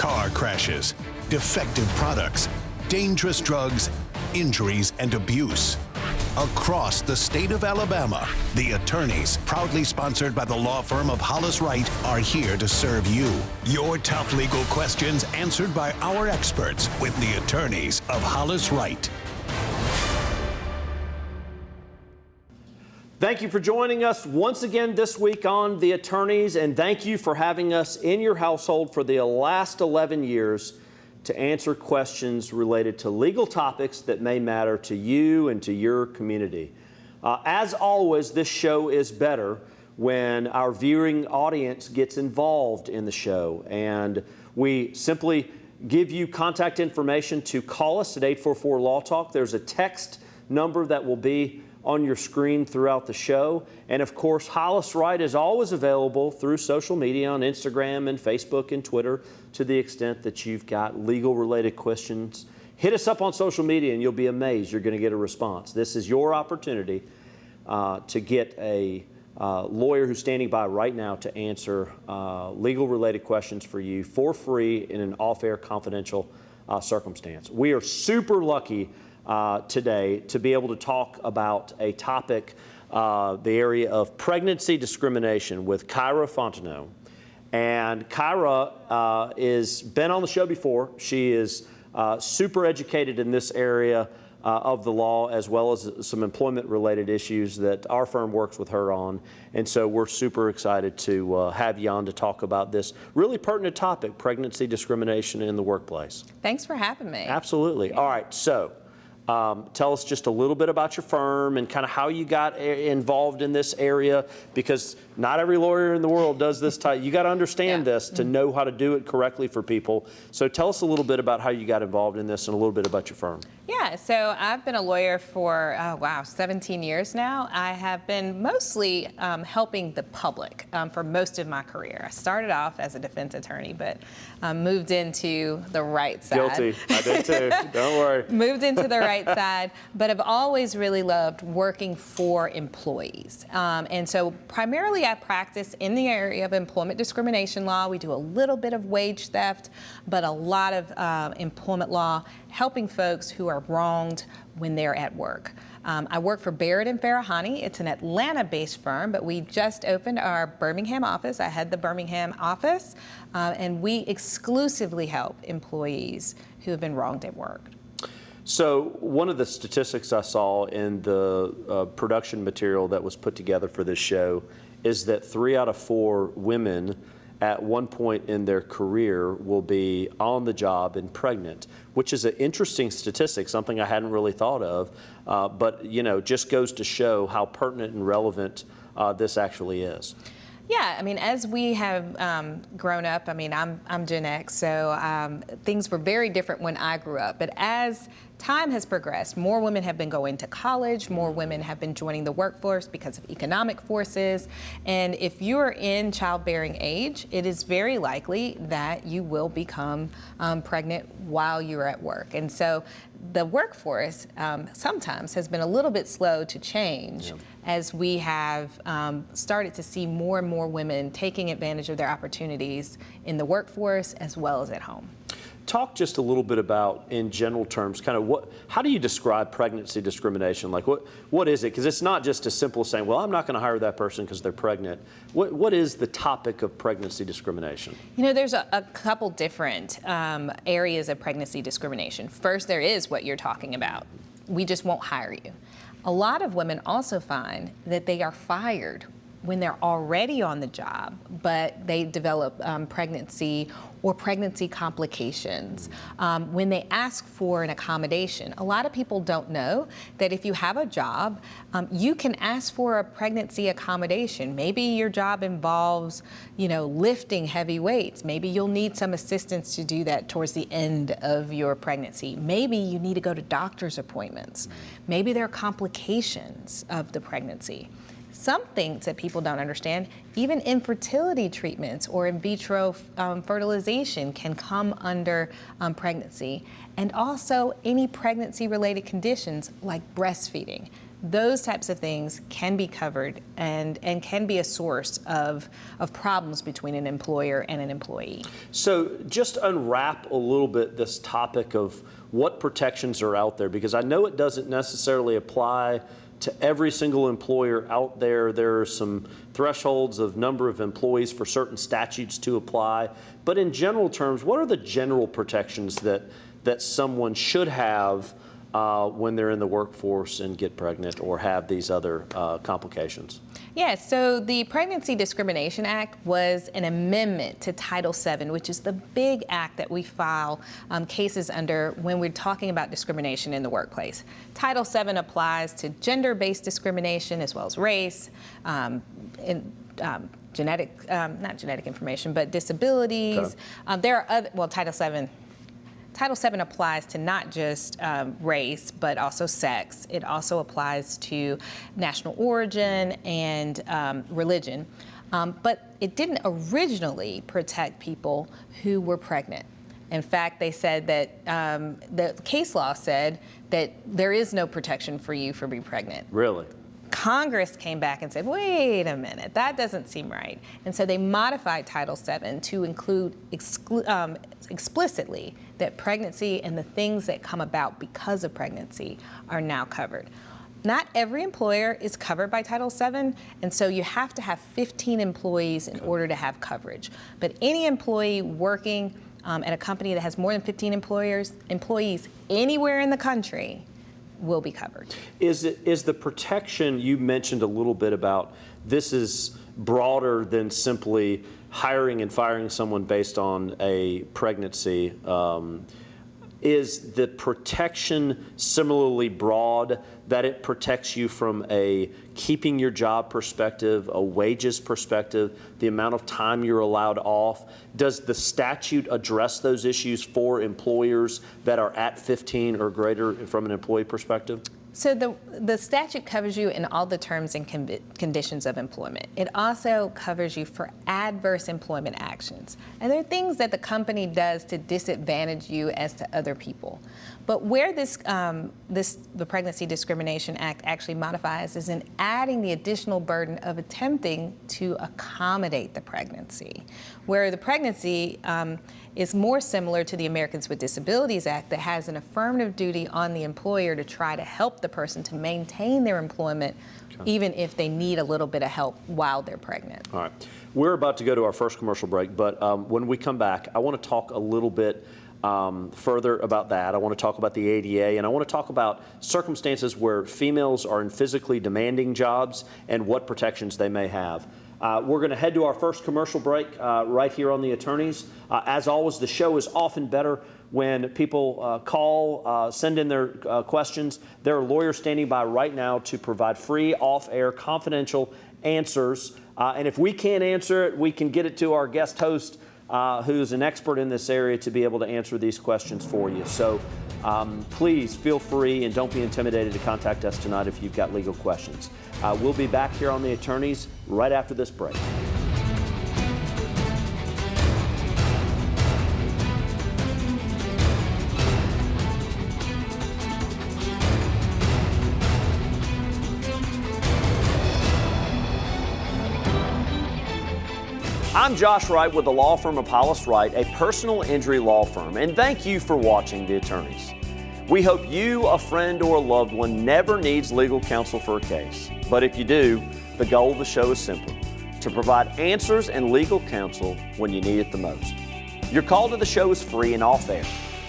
car crashes, defective products, dangerous drugs, injuries, and abuse. Across the state of Alabama, the attorneys, proudly sponsored by the law firm of Hollis, Wright, are here to serve you. Your tough legal questions answered by our experts with the attorneys of Hollis, Wright. Thank you for joining us once again this week on The Attorneys, and thank you for having us in your household for the last 11 years to answer questions related to legal topics that may matter to you and to your community. As always, this show is better when our viewing audience gets involved in the show, and we simply give you contact information to call us at 844-LAW-TALK. There's a text number that will be on your screen throughout the show. And of course, Hollis Wright is always available through social media on Instagram and Facebook and Twitter to the extent that you've got legal related questions. Hit us up on social media and you'll be amazed you're going to get a response. This is your opportunity to get a lawyer who's standing by right now to answer legal related questions for you for free in an off-air confidential circumstance. We are super lucky today to be able to talk about a topic, the area of pregnancy discrimination with Kyra Fontenot. And Kyra is been on the show before. She is super educated in this area of the law, as well as some employment-related issues that our firm works with her on. And so we're super excited to have you on to talk about this really pertinent topic, pregnancy discrimination in the workplace. Thanks for having me. Absolutely. Yeah. All right, so tell us just a little bit about your firm and kind of how you got involved in this area, because not every lawyer in the world does this type. You got to understand this to know how to do it correctly for people. So tell us a little bit about how you got involved in this and a little bit about your firm. Yeah, so I've been a lawyer for, 17 years now. I have been mostly helping the public for most of my career. I started off as a defense attorney, but moved into the right side. Guilty. I did too. Don't worry. Moved into the right side, but I've always really loved working for employees. And so primarily I practice in the area of employment discrimination law. We do a little bit of wage theft, but a lot of employment law, helping folks who are wronged when they're at work. I work for Barrett and Farahani. It's an Atlanta-based firm, but we just opened our Birmingham office. I head the Birmingham office, and we exclusively help employees who have been wronged at work. So one of the statistics I saw in the production material that was put together for this show is that 3 out of 4 women at one point in their career will be on the job and pregnant, which is an interesting statistic, something I hadn't really thought of, but just goes to show how pertinent and relevant this actually is. Yeah, I mean, as we have grown up, I mean, I'm Gen X, so things were very different when I grew up. But as time has progressed, more women have been going to college, more women have been joining the workforce because of economic forces. And if you are in childbearing age, it is very likely that you will become pregnant while you're at work. And so the workforce sometimes has been a little bit slow to change as we have started to see more and more women taking advantage of their opportunities in the workforce as well as at home. Talk just a little bit about, in general terms, kind of how do you describe pregnancy discrimination? Like what is it? Because it's not just as simple as saying, well, I'm not going to hire that person because they're pregnant. What is the topic of pregnancy discrimination? There's a couple different areas of pregnancy discrimination. First, there is what you're talking about. We just won't hire you. A lot of women also find that they are fired when they're already on the job, but they develop pregnancy or pregnancy complications when they ask for an accommodation. A lot of people don't know that if you have a job, you can ask for a pregnancy accommodation. Maybe your job involves, lifting heavy weights. Maybe you'll need some assistance to do that towards the end of your pregnancy. Maybe you need to go to doctor's appointments. Maybe there are complications of the pregnancy. Some things that people don't understand, even infertility treatments or in vitro fertilization can come under pregnancy. And also any pregnancy-related conditions like breastfeeding. those types of things can be covered and can be a source of problems between an employer and an employee. So just unwrap a little bit this topic of what protections are out there, because I know it doesn't necessarily apply to every single employer out there. There are some thresholds of number of employees for certain statutes to apply. But in general terms, what are the general protections that someone should have when they're in the workforce and get pregnant or have these other complications? Yeah, so the Pregnancy Discrimination Act was an amendment to Title VII, which is the big act that we file cases under when we're talking about discrimination in the workplace. Title VII applies to gender-based discrimination as well as race, not genetic information, but disabilities. Okay. There are other, well, Title VII applies to not just race, but also sex. It also applies to national origin and religion. But it didn't originally protect people who were pregnant. In fact, they said that the case law said that there is no protection for you for being pregnant. Really? Congress came back and said, wait a minute, that doesn't seem right. And so they modified Title VII to include explicitly that pregnancy and the things that come about because of pregnancy are now covered. Not every employer is covered by Title VII, and so you have to have 15 employees in order to have coverage. But any employee working at a company that has more than 15 employees anywhere in the country will be covered. Is the protection you mentioned a little bit about, this is broader than simply hiring and firing someone based on a pregnancy? Is the protection similarly broad, that it protects you from a keeping your job perspective, a wages perspective, the amount of time you're allowed off? Does the statute address those issues for employers that are at 15 or greater from an employee perspective? So the statute covers you in all the terms and conditions of employment. It also covers you for adverse employment actions. And there are things that the company does to disadvantage you as to other people. But where the Pregnancy Discrimination Act actually modifies is in adding the additional burden of attempting to accommodate the pregnancy, where the pregnancy is more similar to the Americans with Disabilities Act that has an affirmative duty on the employer to try to help the person to maintain their employment, even if they need a little bit of help while they're pregnant. All right. We're about to go to our first commercial break, but when we come back, I want to talk a little bit further about that. I want to talk about the ADA, and I want to talk about circumstances where females are in physically demanding jobs and what protections they may have. We're going to head to our first commercial break right here on The Attorneys. As always, the show is often better when people call, send in their questions. There are lawyers standing by right now to provide free, off-air, confidential answers. And if we can't answer it, we can get it to our guest host, who's an expert in this area, to be able to answer these questions for you. So please feel free and don't be intimidated to contact us tonight if you've got legal questions. We'll be back here on The Attorneys right after this break. I'm Josh Wright with the law firm of Hollis, Wright, a personal injury law firm, and thank you for watching The Attorneys. We hope you, a friend, or a loved one never needs legal counsel for a case. But if you do, the goal of the show is simple: to provide answers and legal counsel when you need it the most. Your call to the show is free and off-air.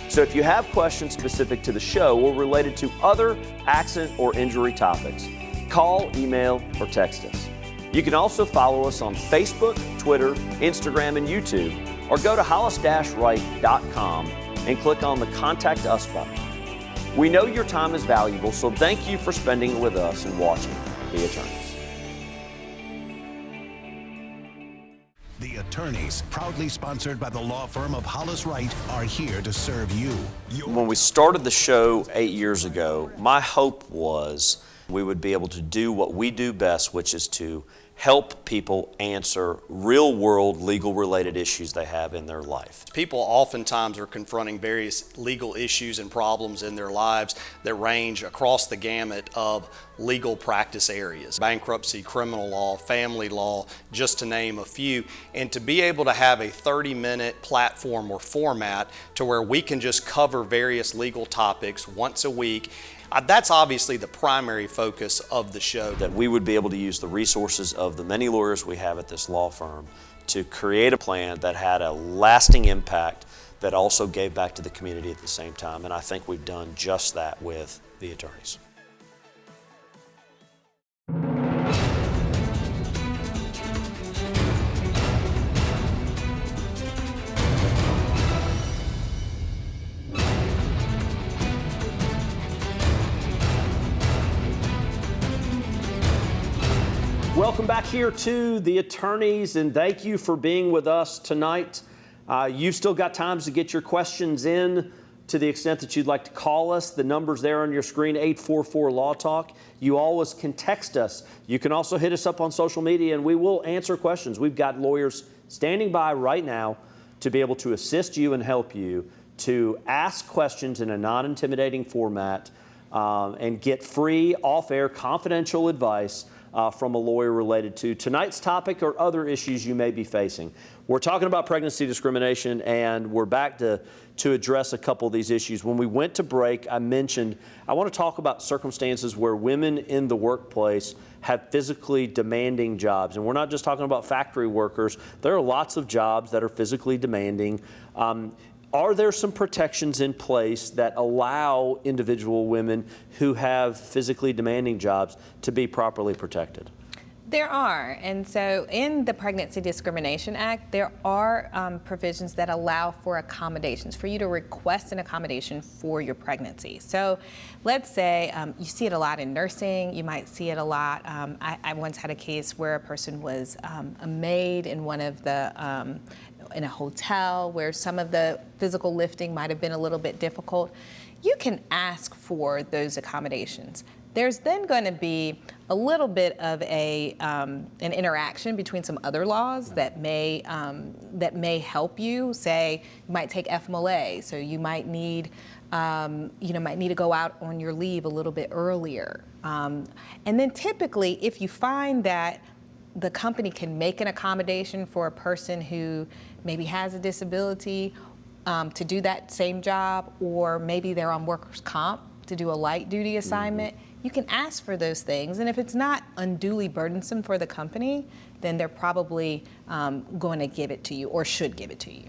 So if you have questions specific to the show or related to other accident or injury topics, call, email, or text us. You can also follow us on Facebook, Twitter, Instagram, and YouTube, or go to hollis-wright.com and click on the Contact Us button. We know your time is valuable, so thank you for spending it with us and watching The Attorneys. The Attorneys, proudly sponsored by the law firm of Hollis Wright, are here to serve you. When we started the show 8 years ago, my hope was we would be able to do what we do best, which is to help people answer real-world legal-related issues they have in their life. People oftentimes are confronting various legal issues and problems in their lives that range across the gamut of legal practice areas: bankruptcy, criminal law, family law, just to name a few. And to be able to have a 30-minute platform or format to where we can just cover various legal topics once a week, that's obviously the primary focus of the show. That we would be able to use the resources of the many lawyers we have at this law firm to create a plan that had a lasting impact that also gave back to the community at the same time. And I think we've done just that with the attorneys. Welcome back here to the attorneys, and thank you for being with us tonight. You've still got times to get your questions in to the extent that you'd like to call us. The number's there on your screen, 844-LAW-TALK. You always can text us. You can also hit us up on social media, and we will answer questions. We've got lawyers standing by right now to be able to assist you and help you to ask questions in a non-intimidating format and get free, off-air, confidential advice from a lawyer related to tonight's topic or other issues you may be facing. We're talking about pregnancy discrimination, and we're back to address a couple of these issues. When we went to break, I mentioned I want to talk about circumstances where women in the workplace have physically demanding jobs. And we're not just talking about factory workers. There are lots of jobs that are physically demanding. Are there some protections in place that allow individual women who have physically demanding jobs to be properly protected? There are, and so in the Pregnancy Discrimination Act, there are provisions that allow for accommodations, for you to request an accommodation for your pregnancy. So let's say you see it a lot in nursing, you might see it a lot. I once had a case where a person was a maid in one of the in a hotel where some of the physical lifting might have been a little bit difficult. You can ask for those accommodations. There's then going to be a little bit of an interaction between some other laws that may help you. Say you might take FMLA, so you might need might need to go out on your leave a little bit earlier. And then typically, if you find that the company can make an accommodation for a person who maybe has a disability to do that same job, or maybe they're on workers' comp to do a light duty assignment, you can ask for those things. And if it's not unduly burdensome for the company, then they're probably going to give it to you or should give it to you.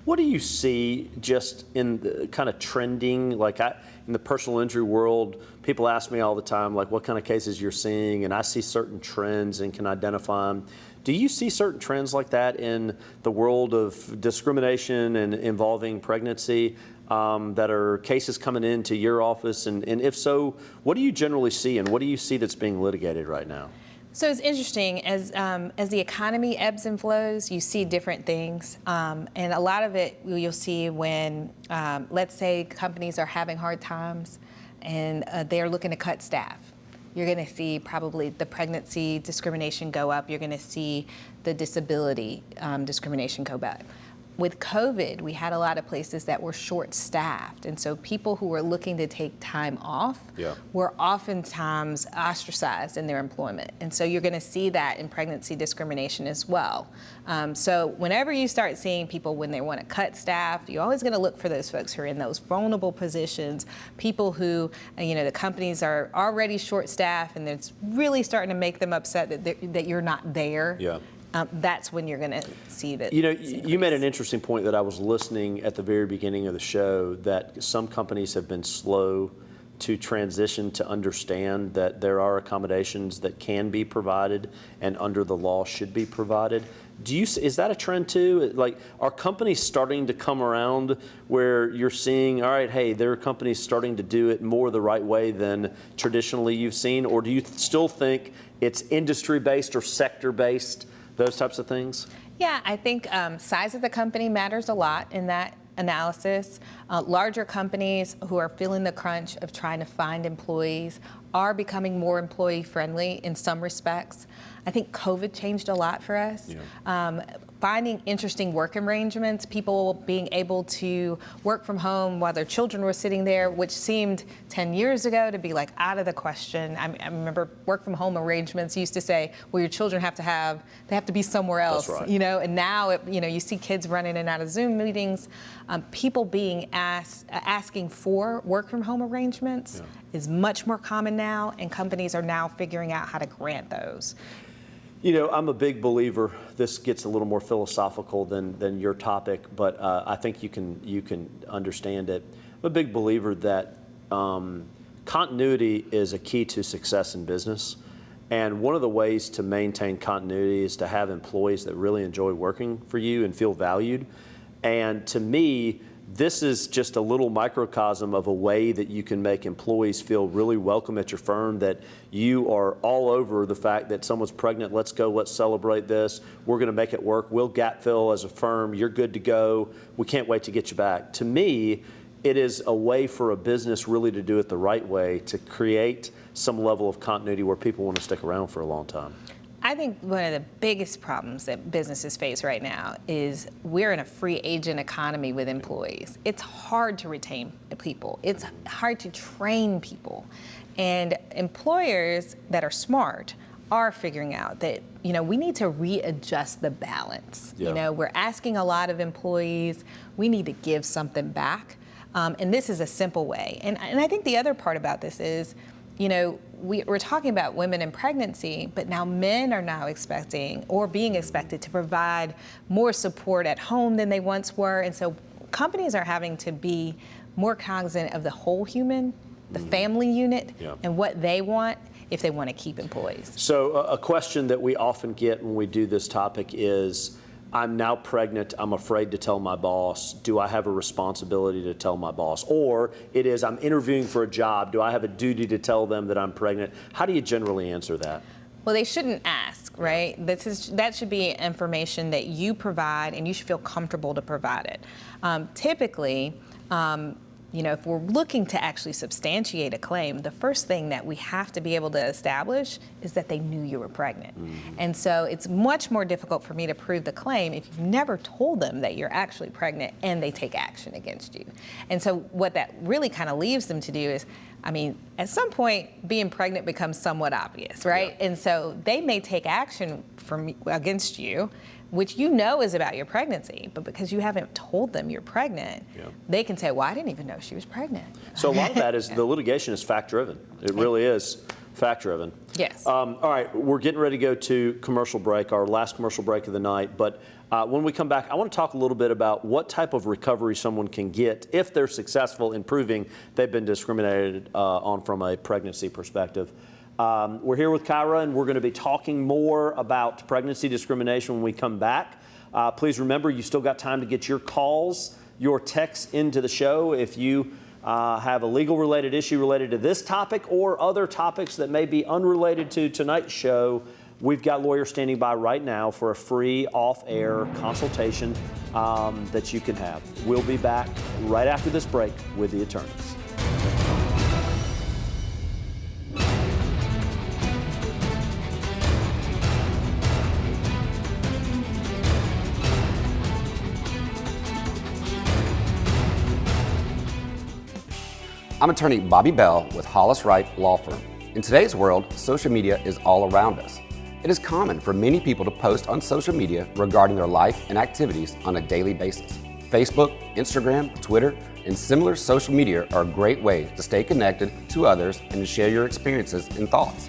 What do you see just in the kind of trending, like in the personal injury world? People ask me all the time, like, what kind of cases you're seeing, and I see certain trends and can identify them. Do you see certain trends like that in the world of discrimination and involving pregnancy that are cases coming into your office? And if so, what do you generally see, and what do you see that's being litigated right now? So it's interesting, as the economy ebbs and flows, you see different things. And a lot of it you'll see when, let's say, companies are having hard times and they're looking to cut staff. You're going to see probably the pregnancy discrimination go up. You're going to see the disability discrimination go up. With COVID, we had a lot of places that were short-staffed, and so people who were looking to take time off were oftentimes ostracized in their employment. And so you're going to see that in pregnancy discrimination as well. So whenever you start seeing people when they want to cut staff, you're always going to look for those folks who are in those vulnerable positions, people who, the companies are already short-staffed, and it's really starting to make them upset that you're not there. Yeah. That's when you're going to see that. You made an interesting point that I was listening at the very beginning of the show, that some companies have been slow to transition to understand that there are accommodations that can be provided and under the law should be provided. Is that a trend too? Like, are companies starting to come around where you're seeing, all right, hey, there are companies starting to do it more the right way than traditionally you've seen? Or do you still think it's industry-based or sector-based? Those types of things? Yeah, I think size of the company matters a lot in that analysis. Larger companies who are feeling the crunch of trying to find employees are becoming more employee friendly in some respects. I think COVID changed a lot for us. Yeah. finding interesting work arrangements, people being able to work from home while their children were sitting there, which seemed 10 years ago to be like out of the question. I remember work from home arrangements used to say, well, your children have to be somewhere else, That's right. you know, and now, you see kids running in and out of Zoom meetings. People being asking for work from home arrangements is much more common now, and companies are now figuring out how to grant those. You know, I'm a big believer, this gets a little more philosophical than your topic, but I think you can understand it. I'm a big believer that continuity is a key to success in business. And one of the ways to maintain continuity is to have employees that really enjoy working for you and feel valued. And to me, this is just a little microcosm of a way that you can make employees feel really welcome at your firm, that you are all over the fact that someone's pregnant, let's go, let's celebrate this, we're gonna make it work, we'll gap fill as a firm, you're good to go, we can't wait to get you back. To me, it is a way for a business really to do it the right way, to create some level of continuity where people want to stick around for a long time. I think one of the biggest problems that businesses face right now is we're in a free agent economy with employees. It's hard to retain people. It's hard to train people. And employers that are smart are figuring out that, we need to readjust the balance. Yeah. We're asking a lot of employees, we need to give something back. And this is a simple way. And I think the other part about this is, we're talking about women in pregnancy, but now men are now expecting or being expected to provide more support at home than they once were. And so companies are having to be more cognizant of the whole human, the family unit, and what they want if they want to keep employees. So a question that we often get when we do this topic is, I'm now pregnant, I'm afraid to tell my boss. Do I have a responsibility to tell my boss? Or it is, I'm interviewing for a job. Do I have a duty to tell them that I'm pregnant? How do you generally answer that? Well, they shouldn't ask, right? That should be information that you provide, and you should feel comfortable to provide it. Typically, if we're looking to actually substantiate a claim, the first thing that we have to be able to establish is that they knew you were pregnant. And so it's much more difficult for me to prove the claim if you've never told them that you're actually pregnant and they take action against you. And so what that really kind of leaves them to do is, at some point, being pregnant becomes somewhat obvious, right? Yeah. And so they may take action against you, which is about your pregnancy, but because you haven't told them you're pregnant, they can say, well, I didn't even know she was pregnant. So a lot of that is, the litigation is fact-driven. It really is fact-driven. Yes. All right, we're getting ready to go to commercial break, our last commercial break of the night, but when we come back, I want to talk a little bit about what type of recovery someone can get if they're successful in proving they've been discriminated on from a pregnancy perspective. We're here with Kyra, and we're going to be talking more about pregnancy discrimination when we come back. Please remember, you still got time to get your calls, your texts into the show if you have a legal-related issue related to this topic or other topics that may be unrelated to tonight's show. We've got lawyers standing by right now for a free off-air consultation that you can have. We'll be back right after this break with the attorneys. I'm attorney Bobby Bell with Hollis, Wright Law Firm. In today's world, social media is all around us. It is common for many people to post on social media regarding their life and activities on a daily basis. Facebook, Instagram, Twitter, and similar social media are a great way to stay connected to others and to share your experiences and thoughts.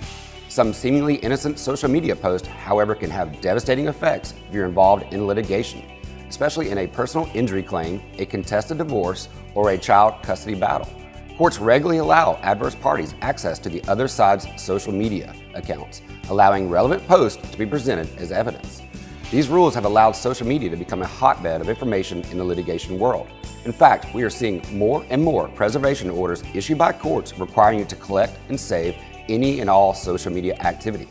Some seemingly innocent social media posts, however, can have devastating effects if you're involved in litigation, especially in a personal injury claim, a contested divorce, or a child custody battle. Courts regularly allow adverse parties access to the other side's social media accounts, allowing relevant posts to be presented as evidence. These rules have allowed social media to become a hotbed of information in the litigation world. In fact, we are seeing more and more preservation orders issued by courts requiring you to collect and save any and all social media activity.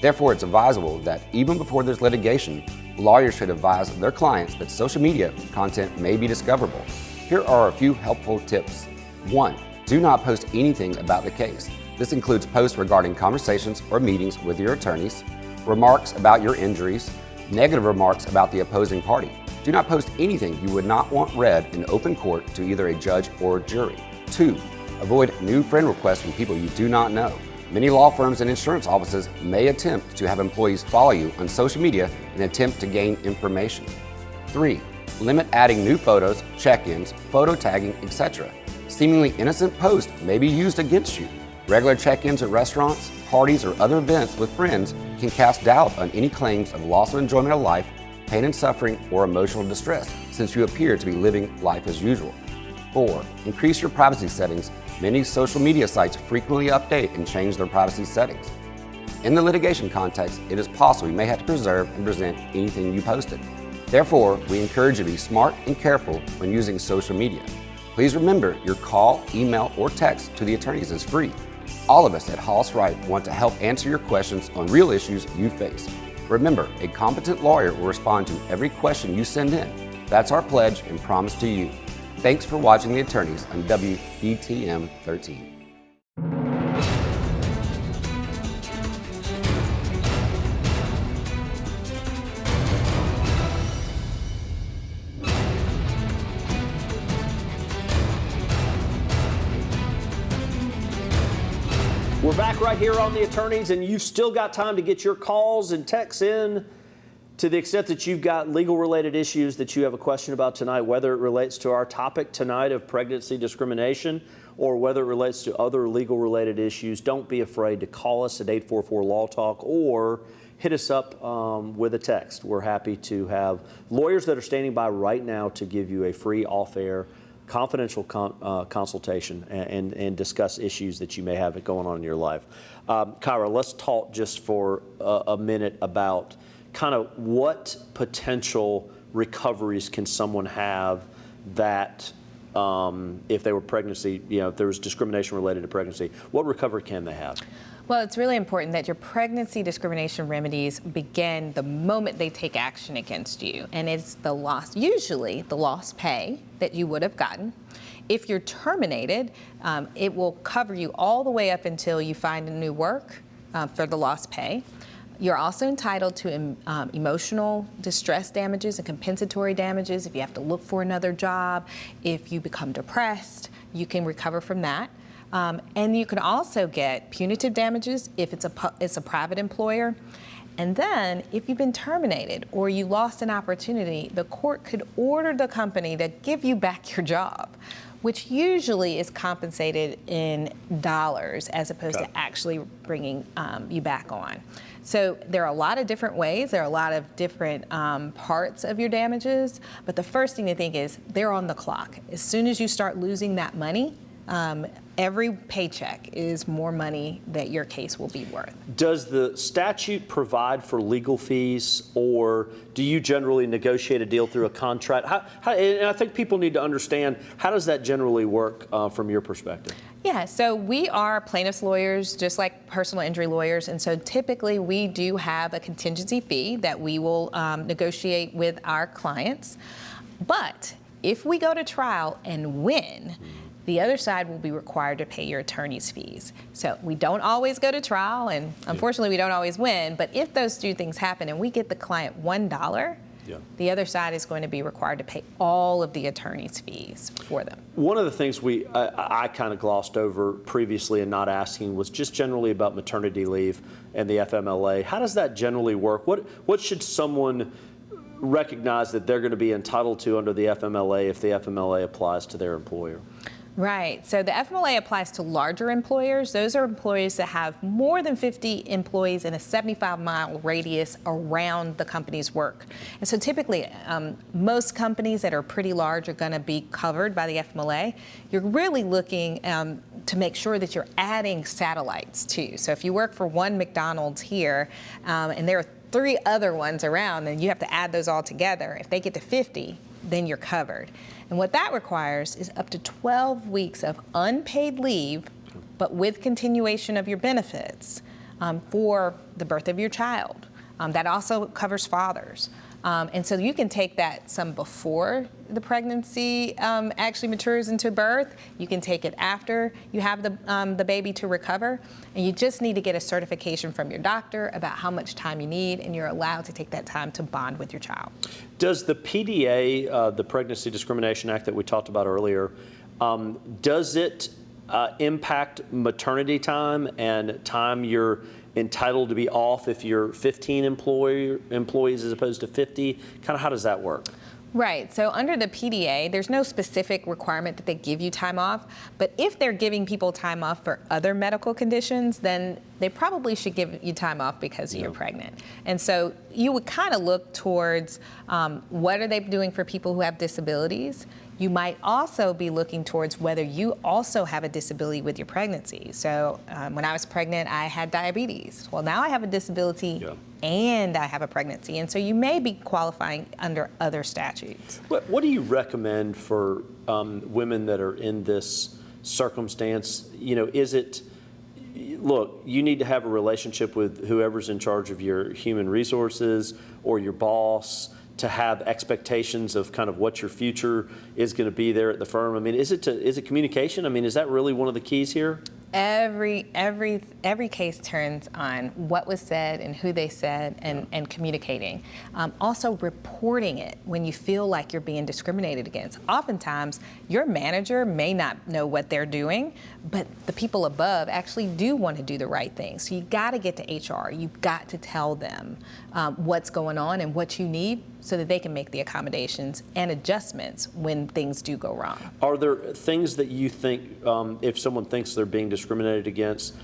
Therefore, it's advisable that even before there's litigation, lawyers should advise their clients that social media content may be discoverable. Here are a few helpful tips. 1. Do not post anything about the case. This includes posts regarding conversations or meetings with your attorneys, remarks about your injuries, Negative remarks about the opposing party. Do not post anything you would not want read in open court to either a judge or jury. 2. Avoid new friend requests from people you do not know. Many law firms and insurance offices may attempt to have employees follow you on social media in an attempt to gain information. 3. Limit adding new photos, check-ins, photo tagging, etc. Seemingly innocent posts may be used against you. Regular check-ins at restaurants, parties, or other events with friends can cast doubt on any claims of loss of enjoyment of life, pain and suffering, or emotional distress, since you appear to be living life as usual. 4. Increase your privacy settings. Many social media sites frequently update and change their privacy settings. In the litigation context, it is possible you may have to preserve and present anything you posted. Therefore, we encourage you to be smart and careful when using social media. Please remember, your call, email, or text to the attorneys is free. All of us at Hollis Wright want to help answer your questions on real issues you face. Remember, a competent lawyer will respond to every question you send in. That's our pledge and promise to you. Thanks for watching The Attorneys on WBTM 13. We're back right here on The Attorneys, and you've still got time to get your calls and texts in to the extent that you've got legal-related issues that you have a question about tonight, whether it relates to our topic tonight of pregnancy discrimination or whether it relates to other legal-related issues. Don't be afraid to call us at 844-LAW-TALK or hit us up with a text. We're happy to have lawyers that are standing by right now to give you a free off-air confidential consultation and discuss issues that you may have going on in your life. Kyra, let's talk just for a minute about kind of what potential recoveries can someone have that if they were pregnancy, if there was discrimination related to pregnancy, what recovery can they have? Well, it's really important that your pregnancy discrimination remedies begin the moment they take action against you. And it's usually the lost pay that you would have gotten. If you're terminated, it will cover you all the way up until you find a new work for the lost pay. You're also entitled to emotional distress damages and compensatory damages if you have to look for another job. If you become depressed, you can recover from that. And you can also get punitive damages if it's a private employer. And then if you've been terminated or you lost an opportunity, the court could order the company to give you back your job, which usually is compensated in dollars as opposed to actually bringing you back on. So there are a lot of different ways, there are a lot of different parts of your damages, but the first thing to think is they're on the clock. As soon as you start losing that money, every paycheck is more money that your case will be worth. Does the statute provide for legal fees, or do you generally negotiate a deal through a contract? And I think people need to understand, how does that generally work from your perspective? Yeah, so we are plaintiffs' lawyers, just like personal injury lawyers, and so typically we do have a contingency fee that we will negotiate with our clients. But if we go to trial and win, the other side will be required to pay your attorney's fees. So we don't always go to trial, and unfortunately we don't always win, but if those two things happen and we get the client $1, the other side is going to be required to pay all of the attorney's fees for them. One of the things I kind of glossed over previously and not asking was just generally about maternity leave and the FMLA. How does that generally work? What should someone recognize that they're going to be entitled to under the FMLA if the FMLA applies to their employer? Right. So the FMLA applies to larger employers. Those are employers that have more than 50 employees in a 75-mile radius around the company's work. And so typically, most companies that are pretty large are going to be covered by the FMLA. You're really looking to make sure that you're adding satellites too. So if you work for one McDonald's here, and there are 3 other ones around, then you have to add those all together. If they get to 50, then you're covered. And what that requires is up to 12 weeks of unpaid leave, but with continuation of your benefits for the birth of your child. That also covers fathers. And so you can take that some before the pregnancy actually matures into birth. You can take it after you have the baby to recover. And you just need to get a certification from your doctor about how much time you need, and you're allowed to take that time to bond with your child. Does the PDA, the Pregnancy Discrimination Act that we talked about earlier, does it impact maternity time and time you're entitled to be off if you're 15 employees as opposed to 50? Kind of how does that work? Right. So under the PDA, there's no specific requirement that they give you time off. But if they're giving people time off for other medical conditions, then they probably should give you time off because you're pregnant. And so you would kind of look towards what are they doing for people who have disabilities. You might also be looking towards whether you also have a disability with your pregnancy. So when I was pregnant, I had diabetes. Well, now I have a disability and I have a pregnancy. And so you may be qualifying under other statutes. What do you recommend for women that are in this circumstance? You know, is it, look, you need to have a relationship with whoever's in charge of your human resources or your boss to have expectations of kind of what your future is going to be there at the firm? I mean, is it communication? I mean, is that really one of the keys here? Every case turns on what was said and who they said and communicating. Also reporting it when you feel like you're being discriminated against. Oftentimes, your manager may not know what they're doing, but the people above actually do want to do the right thing. So you got to get to HR. You've got to tell them what's going on and what you need so that they can make the accommodations and adjustments when things do go wrong. Are there things that you think, if someone thinks they're being discriminated against,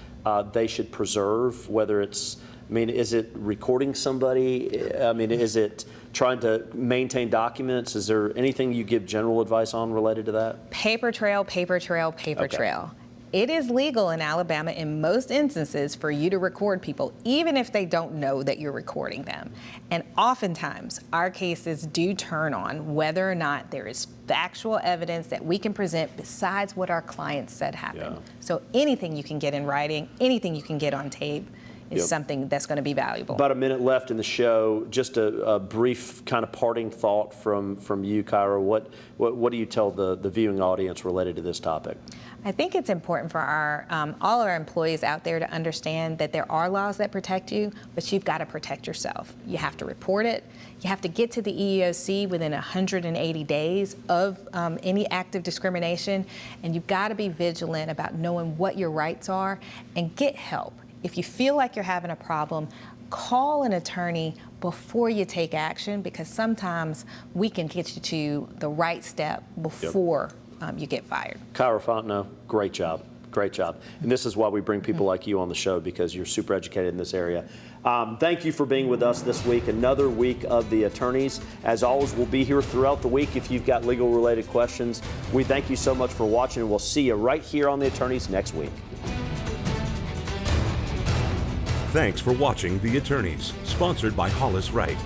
they should preserve, whether it's, I mean, is it recording somebody? I mean, is it trying to maintain documents? Is there anything you give general advice on related to that? Paper trail, paper trail, paper trail. It is legal in Alabama in most instances for you to record people, even if they don't know that you're recording them. And oftentimes, our cases do turn on whether or not there is factual evidence that we can present besides what our clients said happened. So anything you can get in writing, anything you can get on tape is something that's going to be valuable. About a minute left in the show. Just a brief kind of parting thought from you, Kyra. What do you tell the viewing audience related to this topic? I think it's important for our all our employees out there to understand that there are laws that protect you, but you've got to protect yourself. You have to report it. You have to get to the EEOC within 180 days of any act of discrimination, and you've got to be vigilant about knowing what your rights are and get help. If you feel like you're having a problem, call an attorney before you take action, because sometimes we can get you to the right step before you get fired. Kyra Fontenot, great job. Great job. And this is why we bring people like you on the show, because you're super educated in this area. Thank you for being with us this week. Another week of the attorneys. As always, we'll be here throughout the week if you've got legal related questions. We thank you so much for watching, and we'll see you right here on the attorneys next week. Thanks for watching The Attorneys, sponsored by Hollis Wright.